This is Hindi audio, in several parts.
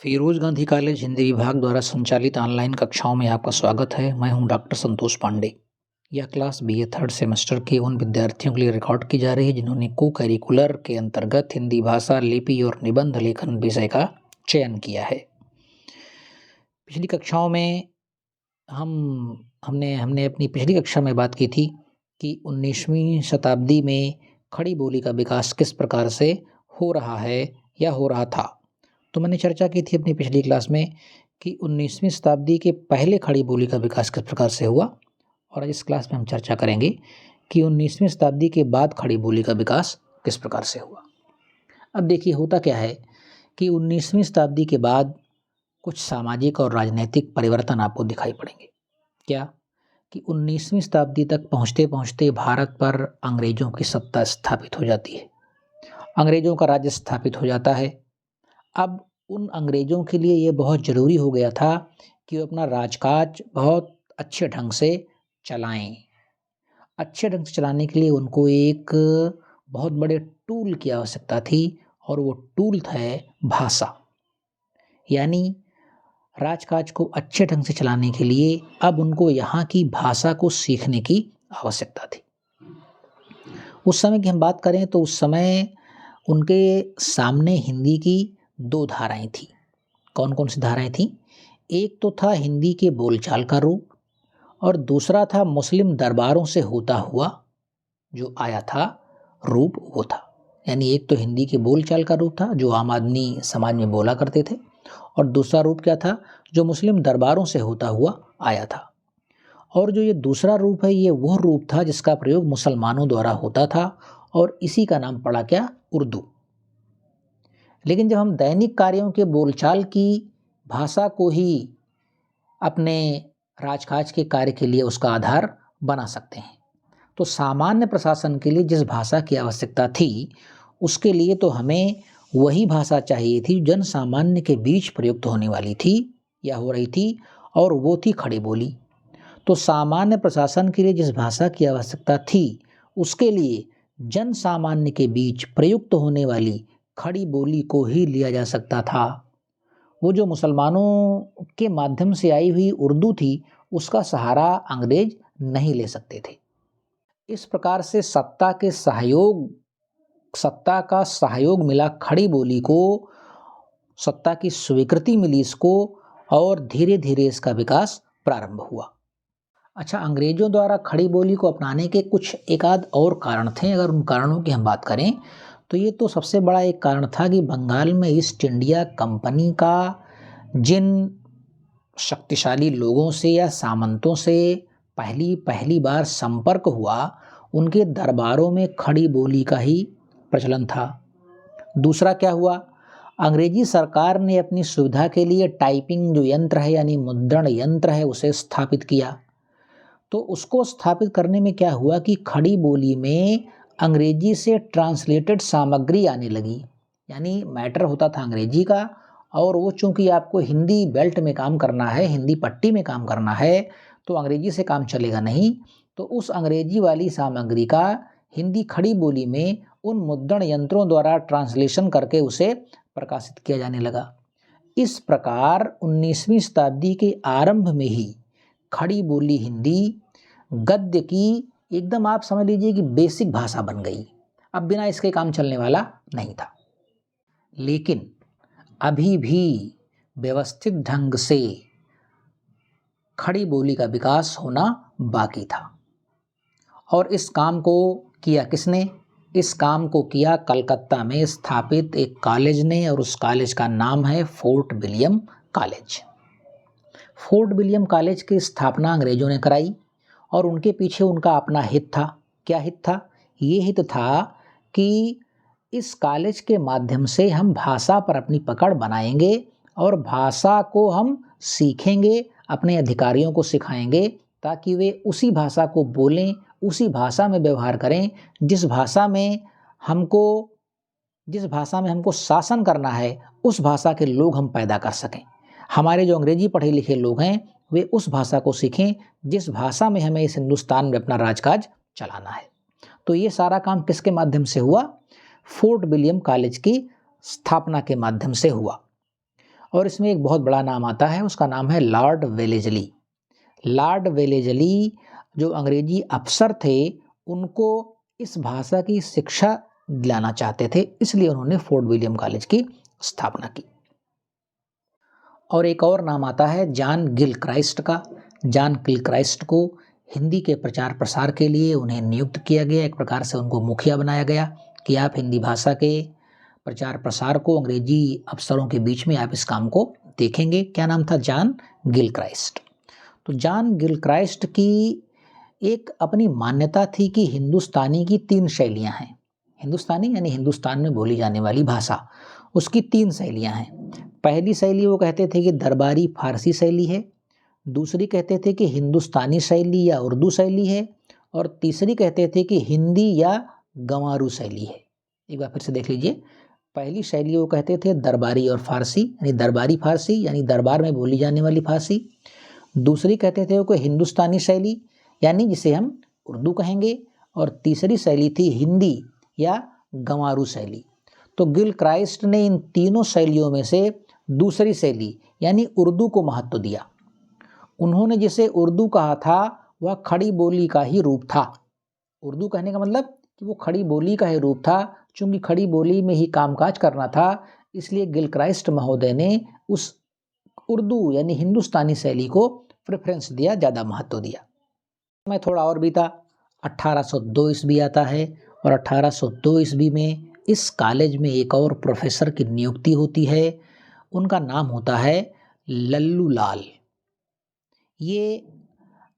फिरोज गांधी कॉलेज हिंदी विभाग द्वारा संचालित ऑनलाइन कक्षाओं में आपका स्वागत है। मैं हूं डॉक्टर संतोष पांडे। यह क्लास बीए थर्ड सेमेस्टर के उन विद्यार्थियों के लिए रिकॉर्ड की जा रही है जिन्होंने को करिकुलर के अंतर्गत हिंदी भाषा, लिपि और निबंध लेखन विषय का चयन किया है। पिछली कक्षाओं में हमने अपनी पिछली कक्षा में बात की थी कि 19वीं शताब्दी में खड़ी बोली का विकास किस प्रकार से हो रहा है या हो रहा था। तो मैंने चर्चा की थी अपनी पिछली क्लास में कि 19वीं शताब्दी के पहले खड़ी बोली का विकास किस प्रकार से हुआ, और आज इस क्लास में हम चर्चा करेंगे कि 19वीं शताब्दी के बाद खड़ी बोली का विकास किस प्रकार से हुआ। अब देखिए, होता क्या है कि 19वीं शताब्दी के बाद कुछ सामाजिक और राजनीतिक परिवर्तन आपको दिखाई पड़ेंगे। क्या कि 19वीं शताब्दी तक पहुँचते पहुँचते भारत पर अंग्रेज़ों की सत्ता स्थापित हो जाती है, अंग्रेज़ों का राज्य स्थापित हो जाता है। अब उन अंग्रेज़ों के लिए ये बहुत ज़रूरी हो गया था कि वो अपना राजकाज बहुत अच्छे ढंग से चलाएं। अच्छे ढंग से चलाने के लिए उनको एक बहुत बड़े टूल की आवश्यकता थी, और वो टूल था भाषा। यानी राजकाज को अच्छे ढंग से चलाने के लिए अब उनको यहाँ की भाषा को सीखने की आवश्यकता थी। उस समय की हम बात करें तो उस समय उनके सामने हिंदी की दो धाराएं थी। कौन कौन सी धाराएं थीं? एक तो था हिंदी के बोलचाल का रूप, और दूसरा था मुस्लिम दरबारों से होता हुआ जो आया था रूप, वो था। यानी एक तो हिंदी के बोलचाल का रूप था जो आम आदमी समाज में बोला करते थे, और दूसरा रूप क्या था? जो मुस्लिम दरबारों से होता हुआ आया था। और जो ये दूसरा रूप है, ये वो रूप था जिसका प्रयोग मुसलमानों द्वारा होता था, और इसी का नाम पड़ा क्या? उर्दू। लेकिन जब हम दैनिक कार्यों के बोलचाल की भाषा को ही अपने राजकाज के कार्य के लिए उसका आधार बना सकते हैं, तो सामान्य प्रशासन के लिए जिस भाषा की आवश्यकता थी, उसके लिए तो हमें वही भाषा चाहिए थी जन सामान्य के बीच प्रयुक्त होने वाली थी या हो रही थी, और वो थी खड़ी बोली। तो सामान्य प्रशासन के लिए जिस भाषा की आवश्यकता थी, उसके लिए जन सामान्य के बीच प्रयुक्त होने वाली खड़ी बोली को ही लिया जा सकता था। वो जो मुसलमानों के माध्यम से आई हुई उर्दू थी, उसका सहारा अंग्रेज नहीं ले सकते थे। इस प्रकार से सत्ता का सहयोग मिला खड़ी बोली को, सत्ता की स्वीकृति मिली इसको, और धीरे धीरे इसका विकास प्रारंभ हुआ। अच्छा, अंग्रेजों द्वारा खड़ी बोली को अपनाने के कुछ एक आध और कारण थे। अगर उन कारणों की हम बात करें तो ये तो सबसे बड़ा एक कारण था कि बंगाल में ईस्ट इंडिया कंपनी का जिन शक्तिशाली लोगों से या सामंतों से पहली बार संपर्क हुआ, उनके दरबारों में खड़ी बोली का ही प्रचलन था। दूसरा क्या हुआ? अंग्रेजी सरकार ने अपनी सुविधा के लिए टाइपिंग जो यंत्र है, यानी मुद्रण यंत्र है, उसे स्थापित किया। तो उसको स्थापित करने में क्या हुआ कि खड़ी बोली में अंग्रेजी से ट्रांसलेटेड सामग्री आने लगी। यानी मैटर होता था अंग्रेजी का, और वो चूंकि आपको हिंदी बेल्ट में काम करना है, हिंदी पट्टी में काम करना है, तो अंग्रेजी से काम चलेगा नहीं। तो उस अंग्रेजी वाली सामग्री का हिंदी खड़ी बोली में उन मुद्रण यंत्रों द्वारा ट्रांसलेशन करके उसे प्रकाशित किया जाने लगा। इस प्रकार 19वीं शताब्दी के आरंभ में ही खड़ी बोली हिंदी गद्य की एकदम, आप समझ लीजिए कि बेसिक भाषा बन गई। अब बिना इसके काम चलने वाला नहीं था। लेकिन अभी भी व्यवस्थित ढंग से खड़ी बोली का विकास होना बाकी था। और इस काम को किया किसने? इस काम को किया कलकत्ता में स्थापित एक कॉलेज ने, और उस कॉलेज का नाम है fort William college. Fort William college की स्थापना अंग्रेजों ने कराई, और उनके पीछे उनका अपना हित था। क्या हित था? ये हित था कि इस कॉलेज के माध्यम से हम भाषा पर अपनी पकड़ बनाएंगे, और भाषा को हम सीखेंगे, अपने अधिकारियों को सिखाएंगे, ताकि वे उसी भाषा को बोलें, उसी भाषा में व्यवहार करें जिस भाषा में हमको शासन करना है, उस भाषा के लोग हम पैदा कर सकें। हमारे जो अंग्रेजी पढ़े लिखे लोग हैं, वे उस भाषा को सीखें जिस भाषा में हमें इस हिंदुस्तान में अपना राजकाज चलाना है। तो ये सारा काम किसके माध्यम से हुआ? फोर्ट विलियम कॉलेज की स्थापना के माध्यम से हुआ। और इसमें एक बहुत बड़ा नाम आता है, उसका नाम है लॉर्ड वेलेज़ली। लॉर्ड वेलेज़ली जो अंग्रेजी अफ़सर थे, उनको इस भाषा की शिक्षा दिलाना चाहते थे, इसलिए उन्होंने फोर्ट विलियम कॉलेज की स्थापना की। और एक और नाम आता है जॉन गिलक्राइस्ट का। जॉन गिलक्राइस्ट को हिंदी के प्रचार प्रसार के लिए उन्हें नियुक्त किया गया, एक प्रकार से उनको मुखिया बनाया गया कि आप हिंदी भाषा के प्रचार प्रसार को अंग्रेजी अफसरों के बीच में आप इस काम को देखेंगे। क्या नाम था? John Gilchrist. तो जॉन गिलक्राइस्ट की एक अपनी मान्यता थी कि हिंदुस्तानी की 3 शैलियाँ हैं। हिंदुस्तानी यानी हिंदुस्तान में बोली जाने वाली भाषा, उसकी 3 शैलियाँ हैं। पहली शैली वो कहते थे कि दरबारी फारसी शैली है, दूसरी कहते थे कि हिंदुस्तानी शैली या उर्दू शैली है, और तीसरी कहते थे कि हिंदी या गंवारू शैली है। एक बार फिर से देख लीजिए। पहली शैली वो कहते थे दरबारी और फारसी, यानी दरबारी फारसी यानी दरबार में बोली जाने वाली फारसी। दूसरी कहते थे वो हिंदुस्तानी शैली, यानी जिसे हम उर्दू कहेंगे, और तीसरी शैली थी हिंदी या गंवारू शैली। तो गिलक्राइस्ट ने इन तीनों शैलियों में से दूसरी शैली यानी उर्दू को महत्व दिया। उन्होंने जिसे उर्दू कहा था वह खड़ी बोली का ही रूप था। उर्दू कहने का मतलब कि वो खड़ी बोली का ही रूप था। चूंकि खड़ी बोली में ही कामकाज करना था, इसलिए गिलक्राइस्ट महोदय ने उस उर्दू यानी हिंदुस्तानी शैली को प्रेफरेंस दिया, ज़्यादा महत्व दिया। मैं थोड़ा और बीता, 1802 ईस्वी आता है, और 1802 ईस्वी में इस कॉलेज में एक और प्रोफेसर की नियुक्ति होती है। उनका नाम होता है लल्लू लाल। ये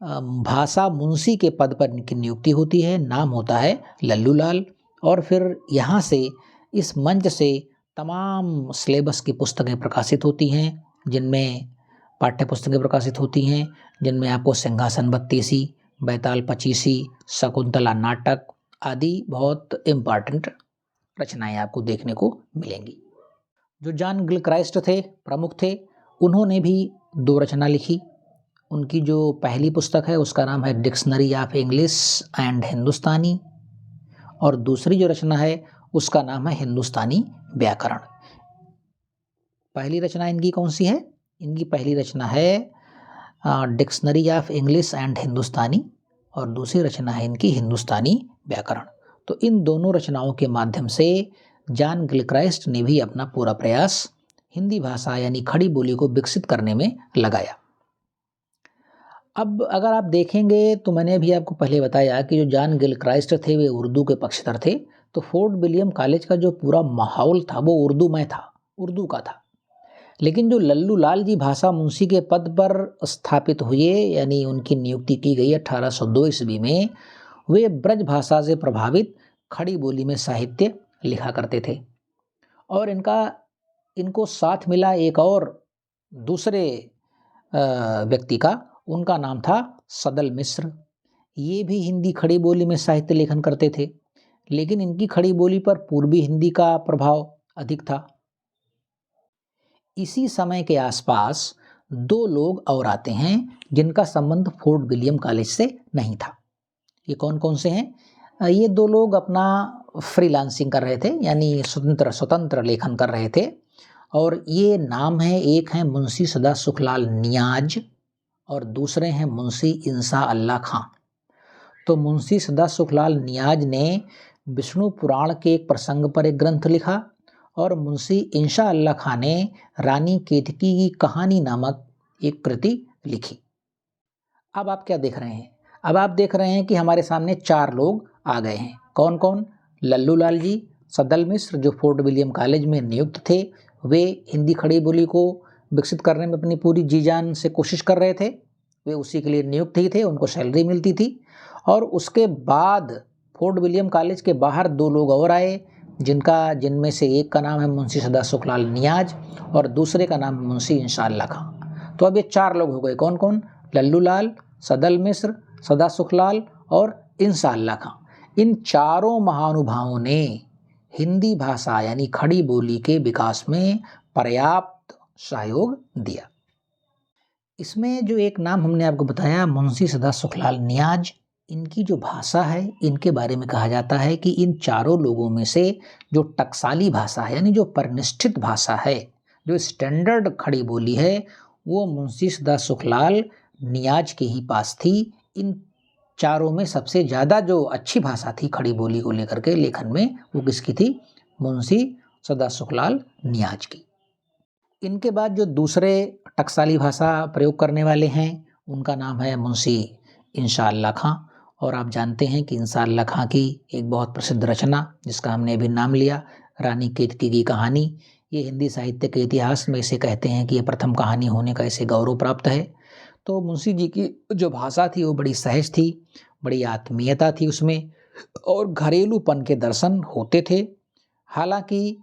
भाषा मुंशी के पद पर इनकी नियुक्ति होती है, नाम होता है लल्लू लाल। और फिर यहाँ से, इस मंच से तमाम सिलेबस की पुस्तकें प्रकाशित होती हैं, जिनमें पाठ्य पुस्तकें प्रकाशित होती हैं, जिनमें आपको सिंहासन बत्तीसी, बैताल पचीसी, शकुंतला नाटक आदि बहुत इम्पॉर्टेंट रचनाएं आपको देखने को मिलेंगी। जो जॉन गिलक्राइस्ट थे, प्रमुख थे, उन्होंने भी 2 रचना लिखी। उनकी जो पहली पुस्तक है उसका नाम है डिक्शनरी ऑफ इंग्लिश एंड हिंदुस्तानी, और दूसरी जो रचना है उसका नाम है हिंदुस्तानी व्याकरण। पहली रचना इनकी कौन सी है? इनकी पहली रचना है डिक्शनरी ऑफ इंग्लिश एंड हिंदुस्तानी, और दूसरी रचना है इनकी हिंदुस्तानी व्याकरण। तो इन दोनों रचनाओं के माध्यम से जॉन गिलक्राइस्ट ने भी अपना पूरा प्रयास हिंदी भाषा यानी खड़ी बोली को विकसित करने में लगाया। अब अगर आप देखेंगे तो मैंने अभी आपको पहले बताया कि जो जॉन गिलक्राइस्ट थे वे उर्दू के पक्षधर थे, तो फोर्ट विलियम कॉलेज का जो पूरा माहौल था वो उर्दूमय था, उर्दू का था। लेकिन जो लल्लू लाल जी भाषा मुंशी के पद पर स्थापित हुए, यानी उनकी नियुक्ति की गई 1802 ईस्वी में, वे ब्रज भाषा से प्रभावित खड़ी बोली में साहित्य लिखा करते थे। और इनको साथ मिला एक और दूसरे व्यक्ति का, उनका नाम था सदल मिश्र। ये भी हिंदी खड़ी बोली में साहित्य लेखन करते थे, लेकिन इनकी खड़ी बोली पर पूर्वी हिंदी का प्रभाव अधिक था। इसी समय के आसपास 2 लोग और आते हैं जिनका संबंध फोर्ट विलियम कॉलेज से नहीं था। ये कौन कौन से हैं? ये 2 लोग अपना फ्रीलांसिंग कर रहे थे, यानी स्वतंत्र लेखन कर रहे थे, और ये नाम है, एक है मुंशी सदा सुखलाल नियाज और दूसरे हैं मुंशी इंसा अल्लाह खां। तो मुंशी सदा सुखलाल नियाज ने विष्णु पुराण के एक प्रसंग पर एक ग्रंथ लिखा, और मुंशी इंसा अल्लाह खां ने रानी केतकी की कहानी नामक एक कृति लिखी। अब आप क्या देख रहे हैं? अब आप देख रहे हैं कि हमारे सामने 4 लोग आ गए हैं। कौन कौन? लल्लू लाल जी, सदल मिश्र जो फोर्ट विलियम कॉलेज में नियुक्त थे, वे हिंदी खड़ी बोली को विकसित करने में अपनी पूरी जी जान से कोशिश कर रहे थे, वे उसी के लिए नियुक्त ही थे, उनको सैलरी मिलती थी। और उसके बाद फोर्ट विलियम कॉलेज के बाहर 2 लोग और आए, जिनमें से एक का नाम है मुंशी सदा सुखलाल नियाज और दूसरे का नाम है मुंशी इंसा अल्लाह खां। तो अब ये 4 लोग हो गए। कौन कौन? लल्लू लाल, सदल मिश्र, सदा सुखलाल और इंसा अल्लाह खां। इन चारों महानुभावों ने हिंदी भाषा यानी खड़ी बोली के विकास में पर्याप्त सहयोग दिया। इसमें जो एक नाम हमने आपको बताया, मुंशी सदा सुखलाल नियाज, इनकी जो भाषा है, इनके बारे में कहा जाता है कि इन चारों लोगों में से जो टकसाली भाषा है, यानी जो परिनिष्ठित भाषा है, जो स्टैंडर्ड खड़ी बोली है वो मुंशी सदा सुखलाल नियाज के ही पास थी। इन चारों में सबसे ज़्यादा जो अच्छी भाषा थी खड़ी बोली को लेकर के लेखन में वो किसकी थी? मुंशी सदा सुखलाल नियाज की। इनके बाद जो दूसरे टकसाली भाषा प्रयोग करने वाले हैं उनका नाम है मुंशी इंशा अल्लाह खां। और आप जानते हैं कि इंशा अल्लाह खां की एक बहुत प्रसिद्ध रचना जिसका हमने अभी नाम लिया, रानी केतकी की कहानी, ये हिंदी साहित्य के इतिहास में इसे कहते हैं कि ये प्रथम कहानी होने का इसे गौरव प्राप्त है। तो मुंशी जी की जो भाषा थी वो बड़ी सहज थी, बड़ी आत्मीयता थी उसमें और घरेलूपन के दर्शन होते थे। हालांकि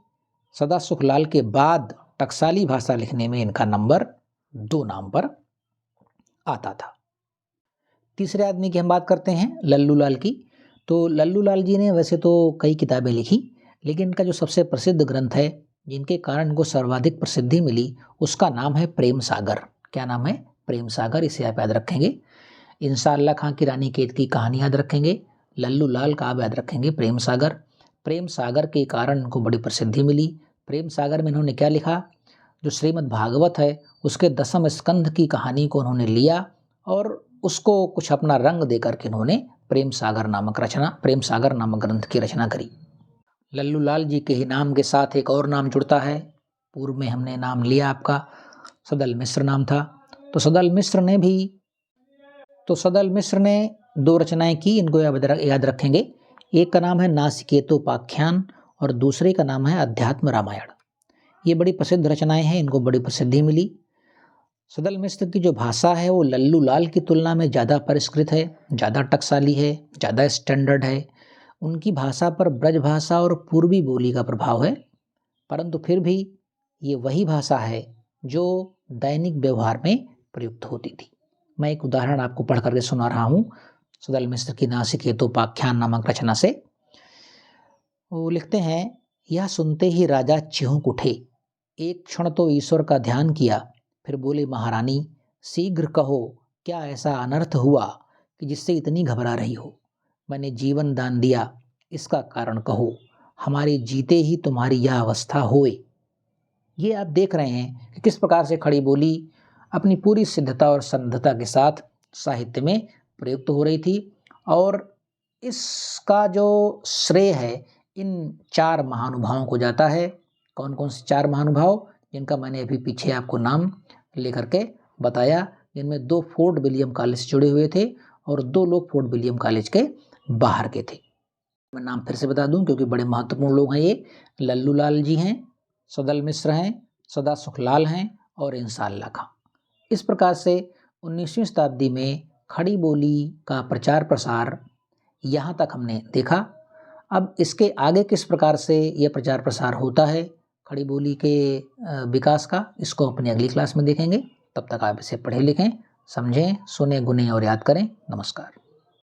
सदा सुखलाल के बाद टकसाली भाषा लिखने में इनका नंबर 2 नाम पर आता था। तीसरे आदमी की हम बात करते हैं लल्लू लाल की। तो लल्लू लाल जी ने वैसे तो कई किताबें लिखी, लेकिन इनका जो सबसे प्रसिद्ध ग्रंथ है जिनके कारण इनको सर्वाधिक प्रसिद्धि मिली उसका नाम है प्रेम सागर। क्या नाम है? प्रेम सागर। इसे आप याद रखेंगे। इंशा अल्लाह खां की रानी केतकी की कहानी याद रखेंगे, लल्लू लाल का आप याद रखेंगे प्रेम सागर। प्रेम सागर के कारण इनको बड़ी प्रसिद्धि मिली। प्रेम सागर में इन्होंने क्या लिखा? जो श्रीमद् भागवत है उसके 10वें स्कंध की कहानी को उन्होंने लिया और उसको कुछ अपना रंग देकर के इन्होंने प्रेम सागर नामक ग्रंथ की रचना करी। लल्लू लाल जी के ही नाम के साथ एक और नाम जुड़ता है। पूर्व में हमने नाम लिया आपका, सदल मिश्र नाम था। तो सदल मिश्र ने 2 रचनाएं की, इनको याद रखेंगे। एक का नाम है नासिकेतोपाख्यान और दूसरे का नाम है अध्यात्म रामायण। ये बड़ी प्रसिद्ध रचनाएं हैं, इनको बड़ी प्रसिद्धि मिली। सदल मिश्र की जो भाषा है वो लल्लू लाल की तुलना में ज़्यादा परिष्कृत है, ज़्यादा टकसाली है, ज़्यादा स्टैंडर्ड है। उनकी भाषा पर ब्रज भाषा और पूर्वी बोली का प्रभाव है, परंतु फिर भी ये वही भाषा है जो दैनिक व्यवहार में प्रयुक्त होती थी। मैं एक उदाहरण आपको पढ़ करके सुना रहा हूँ सदल मिश्र की नासिकेतोपाख्यान नामक रचना से। वो लिखते हैं, यह सुनते ही राजा चिहुक उठे, एक क्षण तो ईश्वर का ध्यान किया, फिर बोले महारानी शीघ्र कहो क्या ऐसा अनर्थ हुआ कि जिससे इतनी घबरा रही हो। मैंने जीवन दान दिया, इसका कारण कहो, हमारे जीते ही तुम्हारी यह अवस्था होए। ये आप देख रहे हैं कि किस प्रकार से खड़ी बोली अपनी पूरी सिद्धता और सन्नद्धता के साथ साहित्य में प्रयुक्त हो रही थी। और इसका जो श्रेय है इन 4 महानुभावों को जाता है। कौन कौन से 4 महानुभाव? जिनका मैंने अभी पीछे आपको नाम लेकर के बताया, जिनमें 2 फोर्ट विलियम कॉलेज से जुड़े हुए थे और 2 लोग फोर्ट विलियम कॉलेज के बाहर के थे। मैं नाम फिर से बता दूं क्योंकि बड़े महत्वपूर्ण लोग हैं ये। लल्लू लाल जी हैं, सदल मिश्र हैं, सदा सुखलाल हैं और इंशा अल्लाह खां। इस प्रकार से 19वीं शताब्दी में खड़ी बोली का प्रचार प्रसार यहाँ तक हमने देखा। अब इसके आगे किस प्रकार से यह प्रचार प्रसार होता है खड़ी बोली के विकास का, इसको अपनी अगली क्लास में देखेंगे। तब तक आप इसे पढ़ें लिखें, समझें, सुने, गुनें और याद करें। नमस्कार।